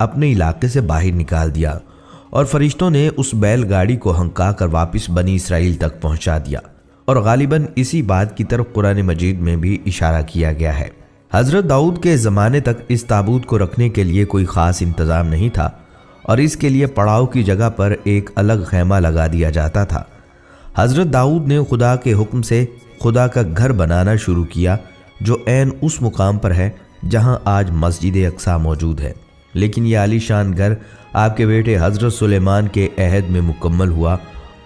اپنے علاقے سے باہر نکال دیا اور فرشتوں نے اس بیل گاڑی کو ہنکا کر واپس بنی اسرائیل تک پہنچا دیا، اور غالباً اسی بات کی طرف قرآن مجید میں بھی اشارہ کیا گیا ہے۔ حضرت داؤد کے زمانے تک اس تابوت کو رکھنے کے لیے کوئی خاص انتظام نہیں تھا، اور اس کے لیے پڑاؤ کی جگہ پر ایک الگ خیمہ لگا دیا جاتا تھا۔ حضرت داؤد نے خدا کے حکم سے خدا کا گھر بنانا شروع کیا، جو عین اس مقام پر ہے جہاں آج مسجد اقصی موجود ہے، لیکن یہ عالی شان گھر آپ کے بیٹے حضرت سلیمان کے عہد میں مکمل ہوا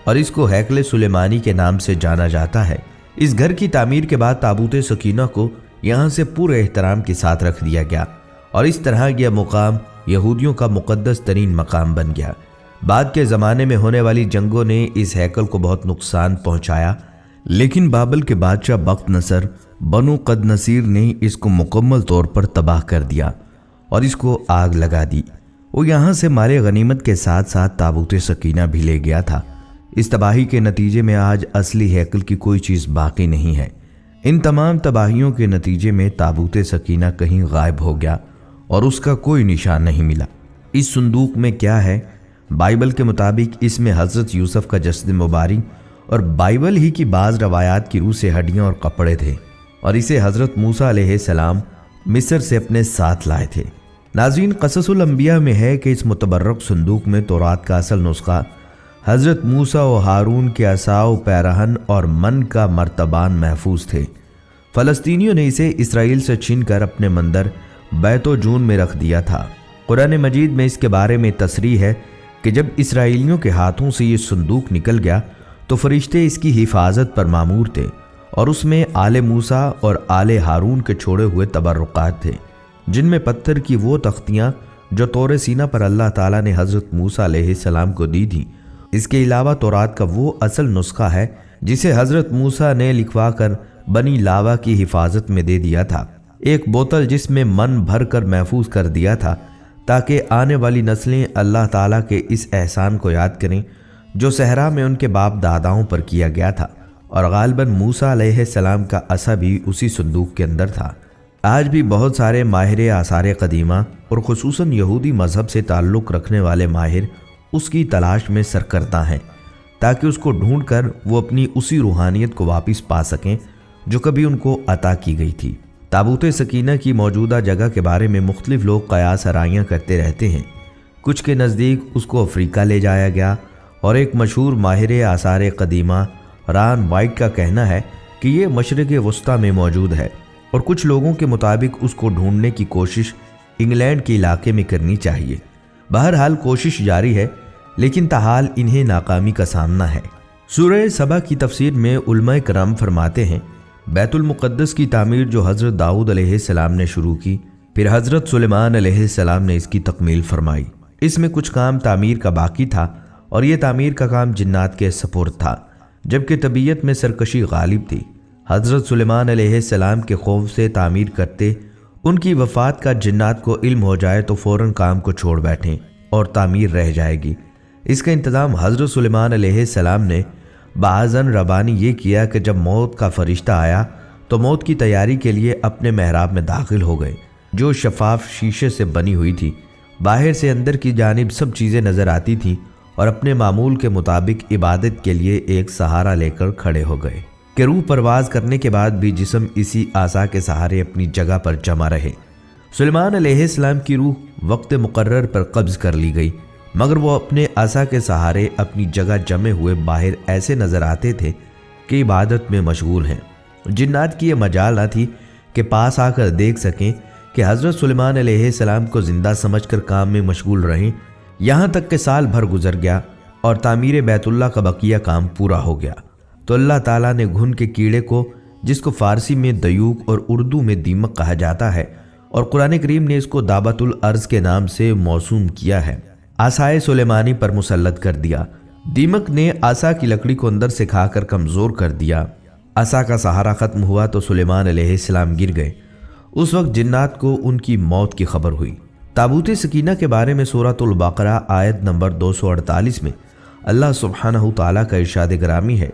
اور اس کو ہیکل سلیمانی کے نام سے جانا جاتا ہے۔ اس گھر کی تعمیر کے بعد تابوت سکینہ کو یہاں سے پورے احترام کے ساتھ رکھ دیا گیا، اور اس طرح یہ مقام یہودیوں کا مقدس ترین مقام بن گیا۔ بعد کے زمانے میں ہونے والی جنگوں نے اس ہیکل کو بہت نقصان پہنچایا، لیکن بابل کے بادشاہ بخت نصر بنو قد نصیر نے اس کو مکمل طور پر تباہ کر دیا اور اس کو آگ لگا دی۔ وہ یہاں سے مال غنیمت کے ساتھ ساتھ تابوت سکینہ بھی لے گیا تھا۔ اس تباہی کے نتیجے میں آج اصلی ہیکل کی کوئی چیز باقی نہیں ہے۔ ان تمام تباہیوں کے نتیجے میں تابوت سکینہ کہیں غائب ہو گیا اور اس کا کوئی نشان نہیں ملا۔ اس صندوق میں کیا ہے؟ بائبل کے مطابق اس میں حضرت یوسف کا جسد مبارک اور بائبل ہی کی بعض روایات کی روح سے ہڈیاں اور کپڑے تھے، اور اسے حضرت موسیٰ علیہ السلام مصر سے اپنے ساتھ لائے تھے۔ ناظرین، قصص الانبیاء میں ہے کہ اس متبرک صندوق میں تورات کا اصل نسخہ، حضرت موسیٰ و ہارون کے عصا و پیرہن اور من کا مرتبان محفوظ تھے۔ فلسطینیوں نے اسے اسرائیل سے چھین کر اپنے مندر بیت و جون میں رکھ دیا تھا۔ قرآن مجید میں اس کے بارے میں تصریح ہے کہ جب اسرائیلیوں کے ہاتھوں سے یہ صندوق نکل گیا تو فرشتے اس کی حفاظت پر مامور تھے، اور اس میں آل موسیٰ اور آل ہارون کے چھوڑے ہوئے تبرکات تھے، جن میں پتھر کی وہ تختیاں جو طور سینا پر اللہ تعالیٰ نے حضرت موسیٰ علیہ السلام کو دی تھی۔ اس کے علاوہ تورات کا وہ اصل نسخہ ہے جسے حضرت موسیٰ نے لکھوا کر بنی لاوا کی حفاظت میں دے دیا تھا، ایک بوتل جس میں من بھر کر محفوظ کر دیا تھا تاکہ آنے والی نسلیں اللہ تعالیٰ کے اس احسان کو یاد کریں جو صحرا میں ان کے باپ داداؤں پر کیا گیا تھا، اور غالباً موسیٰ علیہ السلام کا عصا بھی اسی صندوق کے اندر تھا۔ آج بھی بہت سارے ماہر آثار قدیمہ اور خصوصاً یہودی مذہب سے تعلق رکھنے والے ماہر اس کی تلاش میں سرکردہ ہیں تاکہ اس کو ڈھونڈ کر وہ اپنی اسی روحانیت کو واپس پا سکیں جو کبھی ان کو عطا کی گئی تھی۔ تابوت سکینہ کی موجودہ جگہ کے بارے میں مختلف لوگ قیاس آرائیاں کرتے رہتے ہیں۔ کچھ کے نزدیک اس کو افریقہ لے جایا گیا، اور ایک مشہور ماہر آثار قدیمہ ران وائٹ کا کہنا ہے کہ یہ مشرق وسطیٰ میں موجود ہے، اور کچھ لوگوں کے مطابق اس کو ڈھونڈنے کی کوشش انگلینڈ کے علاقے میں کرنی چاہیے۔ بہرحال کوشش جاری ہے، لیکن تاحال انہیں ناکامی کا سامنا ہے۔ سورہ سبا کی تفسیر میں علماء کرام فرماتے ہیں بیت المقدس کی تعمیر جو حضرت داؤد علیہ السلام نے شروع کی، پھر حضرت سلیمان علیہ السلام نے اس کی تکمیل فرمائی۔ اس میں کچھ کام تعمیر کا باقی تھا، اور یہ تعمیر کا کام جنات کے سپرد تھا، جبکہ طبیعت میں سرکشی غالب تھی۔ حضرت سلیمان علیہ السلام کے خوف سے تعمیر کرتے، ان کی وفات کا جنات کو علم ہو جائے تو فوراً کام کو چھوڑ بیٹھیں اور تعمیر رہ جائے گی۔ اس کا انتظام حضرت سلیمان علیہ السلام نے بعضاً ربانی یہ کیا کہ جب موت کا فرشتہ آیا تو موت کی تیاری کے لیے اپنے محراب میں داخل ہو گئے، جو شفاف شیشے سے بنی ہوئی تھی۔ باہر سے اندر کی جانب سب چیزیں نظر آتی تھیں، اور اپنے معمول کے مطابق عبادت کے لیے ایک سہارا لے کر کھڑے ہو گئے کہ روح پرواز کرنے کے بعد بھی جسم اسی عصا کے سہارے اپنی جگہ پر جمع رہے۔ سلیمان علیہ السلام کی روح وقت مقرر پر قبض کر لی گئی، مگر وہ اپنے عصا کے سہارے اپنی جگہ جمے ہوئے باہر ایسے نظر آتے تھے کہ عبادت میں مشغول ہیں۔ جنات کی یہ مجال نہ تھی کہ پاس آ کر دیکھ سکیں کہ حضرت سلیمان علیہ السلام کو زندہ سمجھ کر کام میں مشغول رہیں، یہاں تک کہ سال بھر گزر گیا اور تعمیر بیت اللہ کا بقیہ کام پورا ہو گیا تو اللہ تعالیٰ نے گھن کے کیڑے کو، جس کو فارسی میں دیوک اور اردو میں دیمک کہا جاتا ہے، اور قرآن کریم نے اس کو دابت الارض کے نام سے موسوم کیا ہے، عصائے سلیمانی پر مسلط کر دیا۔ دیمک نے عصا کی لکڑی کو اندر سے کھا کر کمزور کر دیا۔ عصا کا سہارا ختم ہوا تو سلیمان علیہ السلام گر گئے۔ اس وقت جنات کو ان کی موت کی خبر ہوئی۔ تابوت سکینہ کے بارے میں سورۃ البقرہ آیت نمبر 248 میں اللہ سبحانہ تعالیٰ کا ارشاد گرامی ہے،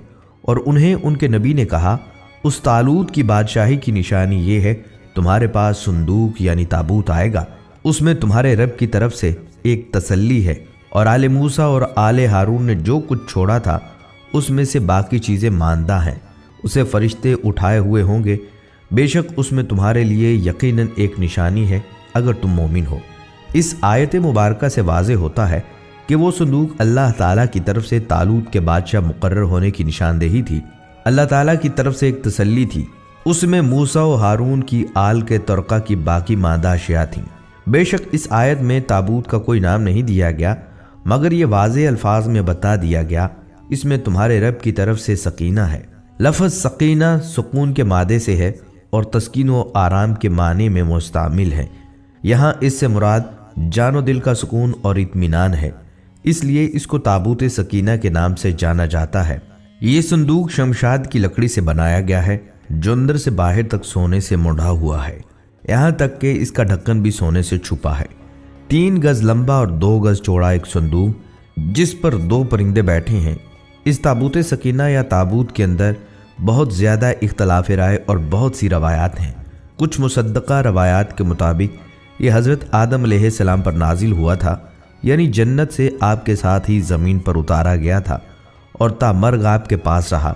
اور انہیں ان کے نبی نے کہا، اس طالوت کی بادشاہی کی نشانی یہ ہے تمہارے پاس صندوق یعنی تابوت آئے گا، اس میں تمہارے رب کی طرف سے ایک تسلی ہے، اور آل موسیٰ اور آل ہارون نے جو کچھ چھوڑا تھا اس میں سے باقی چیزیں ماندہ ہیں، اسے فرشتے اٹھائے ہوئے ہوں گے، بے شک اس میں تمہارے لیے یقیناً ایک نشانی ہے اگر تم مومن ہو۔ اس آیت مبارکہ سے واضح ہوتا ہے کہ وہ صندوق اللہ تعالیٰ کی طرف سے طالوت کے بادشاہ مقرر ہونے کی نشاندہی تھی، اللہ تعالیٰ کی طرف سے ایک تسلی تھی، اس میں موسیٰ و ہارون کی آل کے ترقہ کی باقی ماندہ اشیاء تھیں۔ بے شک اس آیت میں تابوت کا کوئی نام نہیں دیا گیا، مگر یہ واضح الفاظ میں بتا دیا گیا اس میں تمہارے رب کی طرف سے سکینہ ہے۔ لفظ سکینہ سکون کے مادے سے ہے اور تسکین و آرام کے معنی میں مستعمل ہے۔ یہاں اس سے مراد جان و دل کا سکون اور اطمینان ہے، اس لیے اس کو تابوت سکینہ کے نام سے جانا جاتا ہے۔ یہ صندوق شمشاد کی لکڑی سے بنایا گیا ہے جو اندر سے باہر تک سونے سے مڑا ہوا ہے، یہاں تک کہ اس کا ڈھکن بھی سونے سے چھپا ہے۔ 3 گز لمبا اور 2 گز چوڑا ایک صندوق جس پر 2 پرندے بیٹھے ہیں۔ اس تابوت سکینہ یا تابوت کے اندر بہت زیادہ اختلاف رائے اور بہت سی روایات ہیں۔ کچھ مصدقہ روایات کے مطابق یہ حضرت آدم علیہ السلام پر نازل ہوا تھا، یعنی جنت سے آپ کے ساتھ ہی زمین پر اتارا گیا تھا اور تا مرگ آپ کے پاس رہا،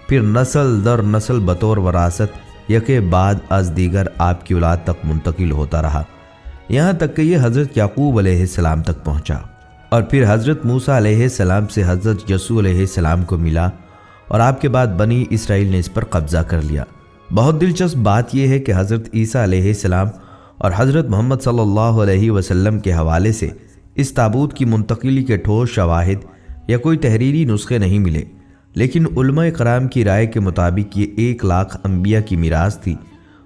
پھر نسل در نسل بطور وراثت یکے بعد از دیگر آپ کی اولاد تک منتقل ہوتا رہا، یہاں تک کہ یہ حضرت یعقوب علیہ السلام تک پہنچا، اور پھر حضرت موسیٰ علیہ السلام سے حضرت یسوع علیہ السلام کو ملا، اور آپ کے بعد بنی اسرائیل نے اس پر قبضہ کر لیا۔ بہت دلچسپ بات یہ ہے کہ حضرت عیسیٰ علیہ السلام اور حضرت محمد صلی اللہ علیہ وسلم کے حوالے سے اس تابوت کی منتقلی کے ٹھوس شواہد یا کوئی تحریری نسخے نہیں ملے، لیکن علماء کرام کی رائے کے مطابق یہ 1 لاکھ انبیاء کی میراث تھی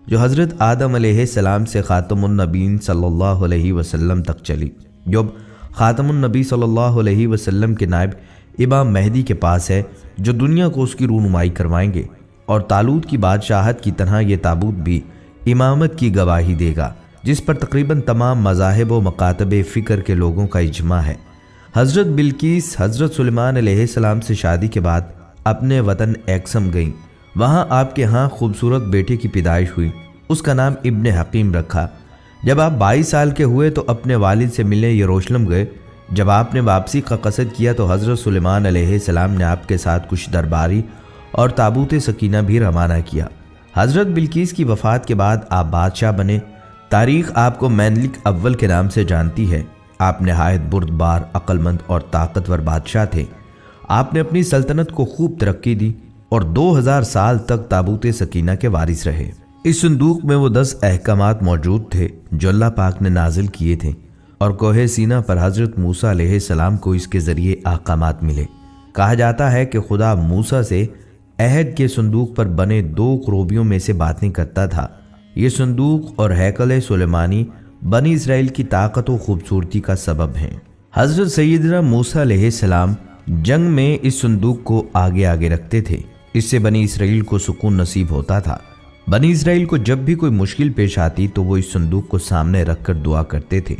جو حضرت آدم علیہ السلام سے خاتم النبیین صلی اللہ علیہ وسلم تک چلی، جو خاتم النبی صلی اللہ علیہ وسلم کے نائب امام مہدی کے پاس ہے، جو دنیا کو اس کی رونمائی کروائیں گے، اور طالوت کی بادشاہت کی طرح یہ تابوت بھی امامت کی گواہی دے گا، جس پر تقریباً تمام مذاہب و مکاتب فکر کے لوگوں کا اجماع ہے۔ حضرت بلقیس حضرت سلیمان علیہ السلام سے شادی کے بعد اپنے وطن ایکسم گئیں، وہاں آپ کے ہاں خوبصورت بیٹے کی پیدائش ہوئی، اس کا نام ابن حکیم رکھا۔ جب آپ 22 سال کے ہوئے تو اپنے والد سے ملنے یروشلم گئے۔ جب آپ نے واپسی کا قصد کیا تو حضرت سلیمان علیہ السلام نے آپ کے ساتھ کچھ درباری اور تابوت سکینہ بھی روانہ کیا۔ حضرت بلقیس کی وفات کے بعد آپ بادشاہ بنے۔ تاریخ آپ کو مینلک اول کے نام سے جانتی ہے۔ آپ نہایت بردبار، عقل مند اور طاقتور بادشاہ تھے۔ آپ نے اپنی سلطنت کو خوب ترقی دی اور 2000 سال تک تابوت سکینہ کے وارث رہے۔ اس صندوق میں وہ 10 احکامات موجود تھے جو اللہ پاک نے نازل کیے تھے، اور کوہ سینا پر حضرت موسیٰ علیہ السلام کو اس کے ذریعے احکامات ملے۔ کہا جاتا ہے کہ خدا موسیٰ سے عہد کے صندوق پر بنے 2 کروبیوں میں سے باتیں کرتا تھا۔ یہ صندوق اور ہیکل سلیمانی بنی اسرائیل کی طاقت و خوبصورتی کا سبب ہیں۔ حضرت سیدنا موسیٰ علیہ السلام جنگ میں اس صندوق کو آگے آگے رکھتے تھے، اس سے بنی اسرائیل کو سکون نصیب ہوتا تھا۔ بنی اسرائیل کو جب بھی کوئی مشکل پیش آتی تو وہ اس صندوق کو سامنے رکھ کر دعا کرتے تھے،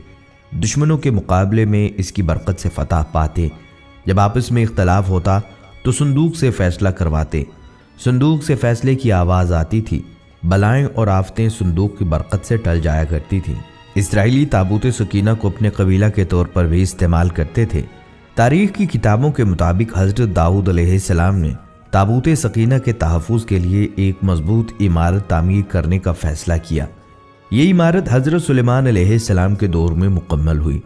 دشمنوں کے مقابلے میں اس کی برکت سے فتح پاتے۔ جب آپس میں اختلاف ہوتا تو صندوق سے فیصلہ کرواتے، صندوق سے فیصلے کی آواز آتی تھی، بلائیں اور آفتیں صندوق کی برکت سے ٹل جایا کرتی تھیں۔ اسرائیلی تابوت سکینہ کو اپنے قبیلہ کے طور پر بھی استعمال کرتے تھے۔ تاریخ کی کتابوں کے مطابق حضرت داؤد علیہ السلام نے تابوت سکینہ کے تحفظ کے لیے ایک مضبوط عمارت تعمیر کرنے کا فیصلہ کیا۔ یہ عمارت حضرت سلیمان علیہ السلام کے دور میں مکمل ہوئی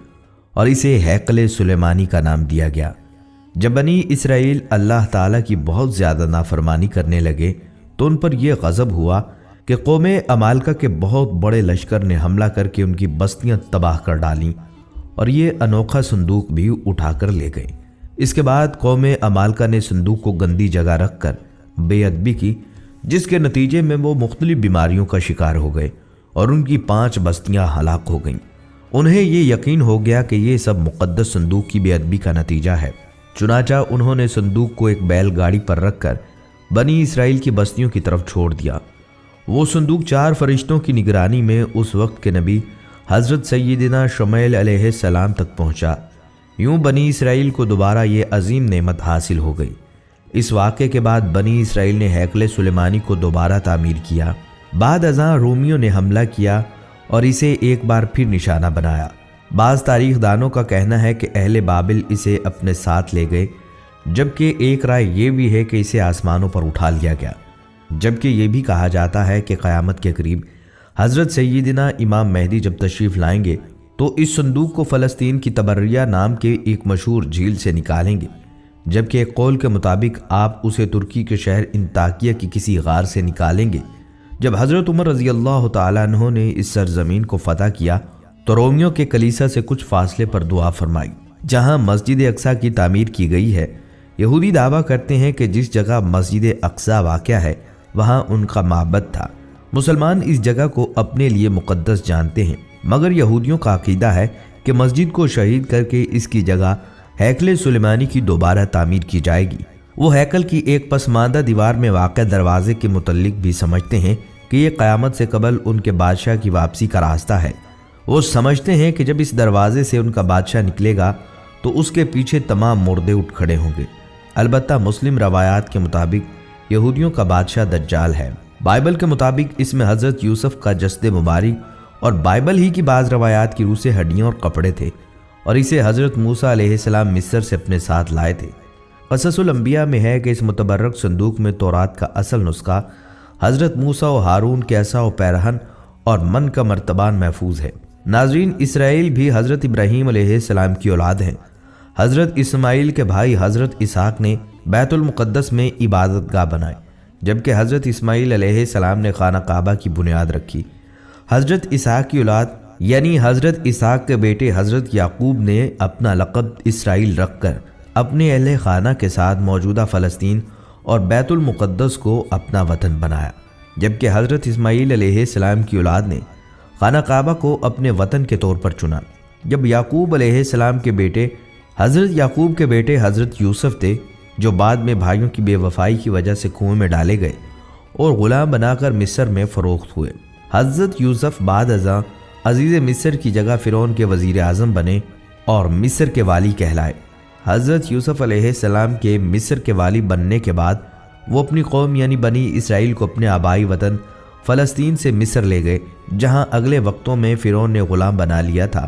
اور اسے ہیکل سلیمانی کا نام دیا گیا۔ جب بنی اسرائیل اللہ تعالیٰ کی بہت زیادہ نافرمانی کرنے لگے تو ان پر یہ غضب ہوا کہ قوم عمالقہ کے بہت بڑے لشکر نے حملہ کر کے ان کی بستیاں تباہ کر ڈالیں اور یہ انوکھا صندوق بھی اٹھا کر لے گئے۔ اس کے بعد قوم عمالقہ نے صندوق کو گندی جگہ رکھ کر بے ادبی کی، جس کے نتیجے میں وہ مختلف بیماریوں کا شکار ہو گئے اور ان کی 5 بستیاں ہلاک ہو گئیں۔ انہیں یہ یقین ہو گیا کہ یہ سب مقدس صندوق کی بے ادبی کا نتیجہ ہے، چنانچہ انہوں نے صندوق کو ایک بیل گاڑی پر رکھ کر بنی اسرائیل کی بستیوں کی طرف چھوڑ دیا۔ وہ صندوق 4 فرشتوں کی نگرانی میں اس وقت کے نبی حضرت سیدنا شمعیل علیہ السلام تک پہنچا۔ یوں بنی اسرائیل کو دوبارہ یہ عظیم نعمت حاصل ہو گئی۔ اس واقعے کے بعد بنی اسرائیل نے ہیکل سلیمانی کو دوبارہ تعمیر کیا۔ بعد ازاں رومیوں نے حملہ کیا اور اسے ایک بار پھر نشانہ بنایا۔ بعض تاریخ دانوں کا کہنا ہے کہ اہل بابل اسے اپنے ساتھ لے گئے، جبکہ ایک رائے یہ بھی ہے کہ اسے آسمانوں پر اٹھا لیا گیا۔ جبکہ یہ بھی کہا جاتا ہے کہ قیامت کے قریب حضرت سیدنا امام مہدی جب تشریف لائیں گے تو اس صندوق کو فلسطین کی تبریہ نام کے ایک مشہور جھیل سے نکالیں گے، جبکہ ایک قول کے مطابق آپ اسے ترکی کے شہر انطاکیہ کی کسی غار سے نکالیں گے۔ جب حضرت عمر رضی اللہ تعالیٰ عنہ نے اس سرزمین کو فتح کیا تو رومیوں کے کلیسا سے کچھ فاصلے پر دعا فرمائی، جہاں مسجد اقصیٰ کی تعمیر کی گئی ہے۔ یہودی دعویٰ کرتے ہیں کہ جس جگہ مسجد اقصیٰ واقع ہے وہاں ان کا معبد تھا۔ مسلمان اس جگہ کو اپنے لیے مقدس جانتے ہیں، مگر یہودیوں کا عقیدہ ہے کہ مسجد کو شہید کر کے اس کی جگہ ہیکل سلیمانی کی دوبارہ تعمیر کی جائے گی۔ وہ ہیکل کی ایک پسماندہ دیوار میں واقع دروازے کے متعلق بھی سمجھتے ہیں کہ یہ قیامت سے قبل ان کے بادشاہ کی واپسی کا راستہ ہے۔ وہ سمجھتے ہیں کہ جب اس دروازے سے ان کا بادشاہ نکلے گا تو اس کے پیچھے تمام مردے اٹھ کھڑے ہوں گے۔ البتہ مسلم روایات کے مطابق یہودیوں کا بادشاہ دجال ہے۔ بائبل کے مطابق اس میں حضرت یوسف کا جسد مبارک اور بائبل ہی کی بعض روایات کی روح سے ہڈیاں اور کپڑے تھے، اور اسے حضرت موسیٰ علیہ السلام مصر سے اپنے ساتھ لائے تھے۔ قصص الانبیاء میں ہے کہ اس متبرک صندوق میں تورات کا اصل نسخہ، حضرت موسیٰ و ہارون کے عصا و پیرہن اور من کا مرتبان محفوظ ہے۔ ناظرین، اسرائیل بھی حضرت ابراہیم علیہ السلام کی اولاد ہیں۔ حضرت اسماعیل کے بھائی حضرت اسحاق نے بیت المقدس میں عبادت گاہ بنائے، جبکہ حضرت اسماعیل علیہ السلام نے خانہ کعبہ کی بنیاد رکھی۔ حضرت اسحاق کی اولاد یعنی حضرت اسحاق کے بیٹے حضرت یعقوب نے اپنا لقب اسرائیل رکھ کر اپنے اہل خانہ کے ساتھ موجودہ فلسطین اور بیت المقدس کو اپنا وطن بنایا، جبکہ حضرت اسماعیل علیہ السلام کی اولاد نے خانہ کعبہ کو اپنے وطن کے طور پر چنا۔ جب یعقوب علیہ السلام کے بیٹے حضرت یعقوب کے بیٹے حضرت یوسف تھے، جو بعد میں بھائیوں کی بے وفائی کی وجہ سے کنویں میں ڈالے گئے اور غلام بنا کر مصر میں فروخت ہوئے۔ حضرت یوسف بعد ازاں عزیز مصر کی جگہ فرعون کے وزیر اعظم بنے اور مصر کے والی کہلائے۔ حضرت یوسف علیہ السلام کے مصر کے والی بننے کے بعد وہ اپنی قوم یعنی بنی اسرائیل کو اپنے آبائی وطن فلسطین سے مصر لے گئے، جہاں اگلے وقتوں میں فرعون نے غلام بنا لیا تھا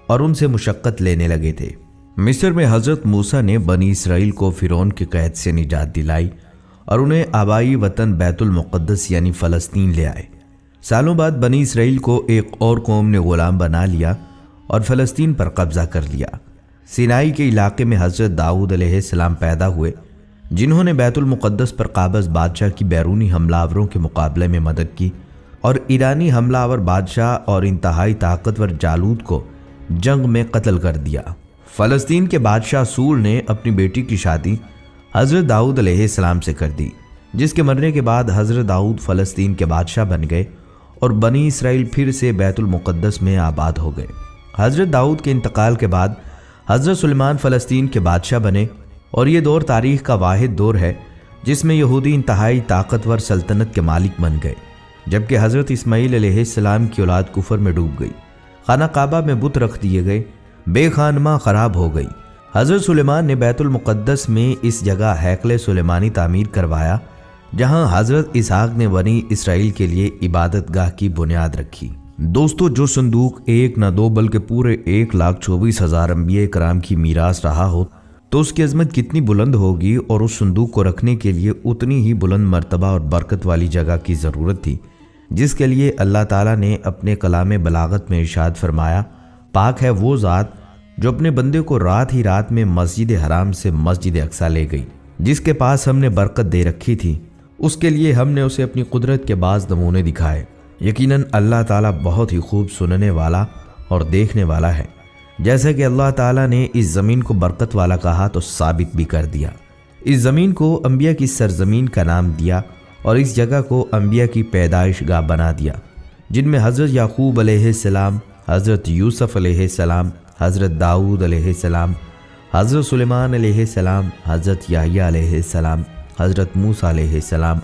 اور ان سے مشقت لینے لگے تھے۔ مصر میں حضرت موسیٰ نے بنی اسرائیل کو فرعون کے قید سے نجات دلائی اور انہیں آبائی وطن بیت المقدس یعنی فلسطین لے آئے۔ سالوں بعد بنی اسرائیل کو ایک اور قوم نے غلام بنا لیا اور فلسطین پر قبضہ کر لیا۔ سینائی کے علاقے میں حضرت داؤد علیہ السلام پیدا ہوئے، جنہوں نے بیت المقدس پر قابض بادشاہ کی بیرونی حملہ آوروں کے مقابلے میں مدد کی اور ایرانی حملہ آور بادشاہ اور انتہائی طاقتور جالوت کو جنگ میں قتل کر دیا۔ فلسطین کے بادشاہ سول نے اپنی بیٹی کی شادی حضرت داؤد علیہ السلام سے کر دی، جس کے مرنے کے بعد حضرت داؤد فلسطین کے بادشاہ بن گئے اور بنی اسرائیل پھر سے بیت المقدس میں آباد ہو گئے۔ حضرت داؤد کے انتقال کے بعد حضرت سلیمان فلسطین کے بادشاہ بنے، اور یہ دور تاریخ کا واحد دور ہے جس میں یہودی انتہائی طاقتور سلطنت کے مالک بن گئے، جبکہ حضرت اسماعیل علیہ السلام کی اولاد کفر میں ڈوب گئی، خانہ کعبہ میں بت رکھ دیے گئے، بے خانمہ خراب ہو گئی۔ حضرت سلیمان نے بیت المقدس میں اس جگہ ہیکل سلیمانی تعمیر کروایا، جہاں حضرت اسحاق نے بنی اسرائیل کے لیے عبادت گاہ کی بنیاد رکھی۔ دوستو، جو صندوق ایک نہ دو بلکہ پورے 1,24,000 انبیاء کرام کی میراث رہا ہو تو اس کی عظمت کتنی بلند ہوگی، اور اس صندوق کو رکھنے کے لیے اتنی ہی بلند مرتبہ اور برکت والی جگہ کی ضرورت تھی، جس کے لیے اللہ تعالیٰ نے اپنے کلام بلاغت میں ارشاد فرمایا، پاک ہے وہ ذات جو اپنے بندے کو رات ہی رات میں مسجد حرام سے مسجد اقصیٰ لے گئی، جس کے پاس ہم نے برکت دے رکھی تھی، اس کے لیے ہم نے اسے اپنی قدرت کے بعض نمونے دکھائے۔ یقیناً اللہ تعالیٰ بہت ہی خوب سننے والا اور دیکھنے والا ہے۔ جیسا کہ اللہ تعالیٰ نے اس زمین کو برکت والا کہا تو ثابت بھی کر دیا۔ اس زمین کو انبیاء کی سرزمین کا نام دیا اور اس جگہ کو انبیاء کی پیدائش گاہ بنا دیا، جن میں حضرت یعقوب علیہ السلام، حضرت یوسف علیہ السلام، حضرت داؤد علیہ السلام، حضرت سلیمان علیہ السلام، حضرت یحییٰ علیہ السلام، حضرت موسیٰ علیہ السلام،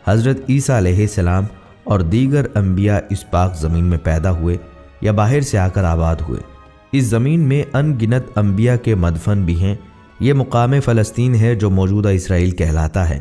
حضرت عیسیٰ علیہ السلام اور دیگر انبیاء اس پاک زمین میں پیدا ہوئے یا باہر سے آ کر آباد ہوئے۔ اس زمین میں ان گنت انبیاء کے مدفن بھی ہیں۔ یہ مقام فلسطین ہے جو موجودہ اسرائیل کہلاتا ہے۔